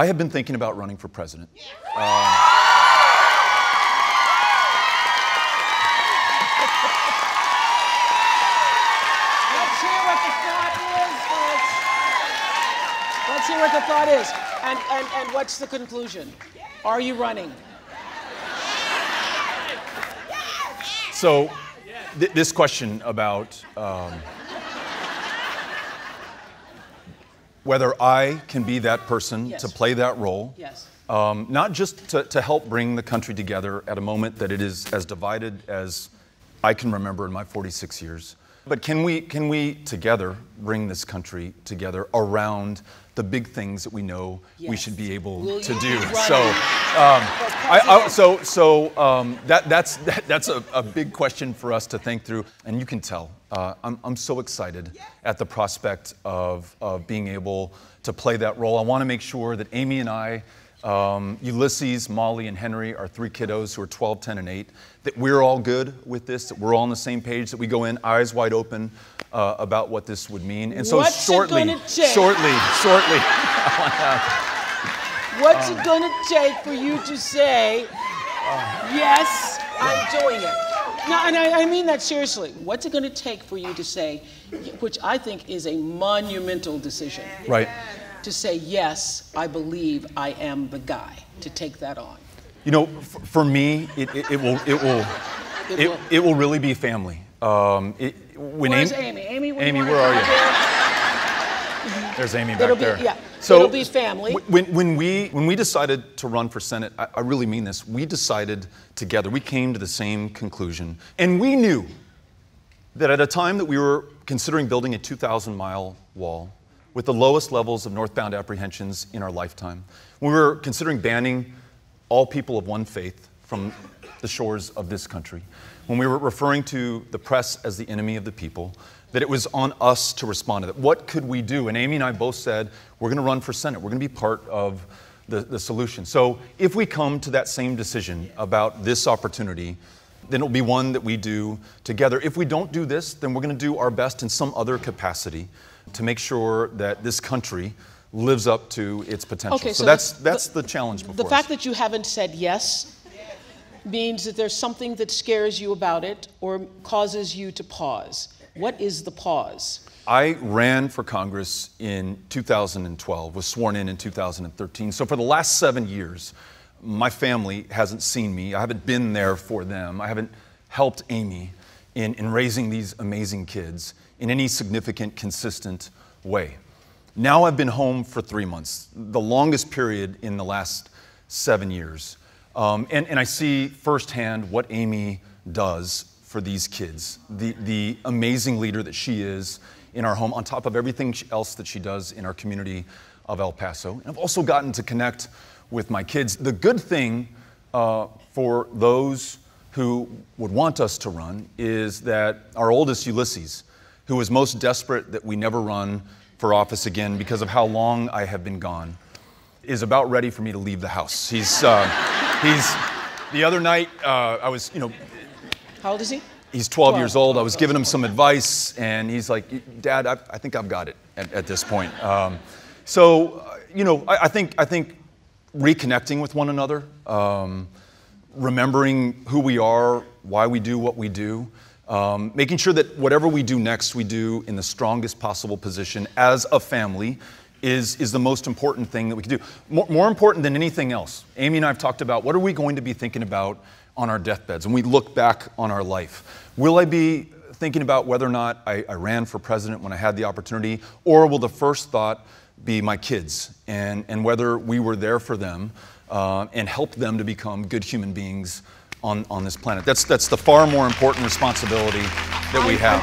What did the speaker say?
I have been thinking about running for president. Let's hear what the thought is, folks. Let's hear what the thought is. And what's the conclusion? Are you running? So, this question about whether I can be that person to play that role, not just to help bring the country together at a moment that it is as divided as I can remember in my 46 years, but can we together bring this country together around the big things that we know we should be able to do? That's a big question for us to think through, and you can tell I'm so excited at the prospect of being able to play that role. I want to make sure that Amy and I, Ulysses, Molly, and Henry, our three kiddos who are 12, 10, and 8, that we're all good with this, that we're all on the same page, that we go in eyes wide open about what this would mean. And so what's shortly, what's it going to take for you to say, yes, I'm doing it? No, and I mean that seriously. What's it going to take for you to say, which I think is a monumental decision, right? To say, yes, I believe I am the guy to take that on? You know, for me, it will really be family. Where's Amy? Amy, where are you? There's Amy back there. Yeah. So it'll be family. When we decided to run for Senate, I really mean this. We decided together. We came to the same conclusion, and we knew that at a time that we were considering building a 2,000-mile wall with the lowest levels of northbound apprehensions in our lifetime, when we were considering banning all people of one faith from the shores of this country, when we were referring to the press as the enemy of the people, that it was on us to respond to that. What could we do? And Amy and I both said, we're going to run for Senate. We're going to be part of the solution. So if we come to that same decision about this opportunity, then it'll be one that we do together. If we don't do this, then we're going to do our best in some other capacity to make sure that this country lives up to its potential. Okay, so that's the challenge before us. The fact that you haven't said yes means that there's something that scares you about it or causes you to pause. What is the pause? I ran for Congress in 2012, was sworn in 2013. So for the last 7 years, my family hasn't seen me. I haven't been there for them. I haven't helped Amy in raising these amazing kids in any significant, consistent way. Now I've been home for 3 months, the longest period in the last 7 years. And I see firsthand what Amy does for these kids, the amazing leader that she is in our home, on top of everything else that she does in our community of El Paso. And I've also gotten to connect with my kids. The good thing for those who would want us to run is that our oldest, Ulysses, who was most desperate that we never run for office again because of how long I have been gone, is about ready for me to leave the house. He's the other night, I was, How old is he? He's 12 years old. I was giving him some advice, and he's like, Dad, I think I've got it at this point. I think reconnecting with one another, remembering who we are, why we do what we do, making sure that whatever we do next, we do in the strongest possible position as a family is the most important thing that we can do. More important than anything else. Amy and I have talked about what are we going to be thinking about on our deathbeds when we look back on our life. Will I be thinking about whether or not I ran for president when I had the opportunity, or will the first thought be my kids and whether we were there for them and helped them to become good human beings on this planet? That's the far more important responsibility that we have.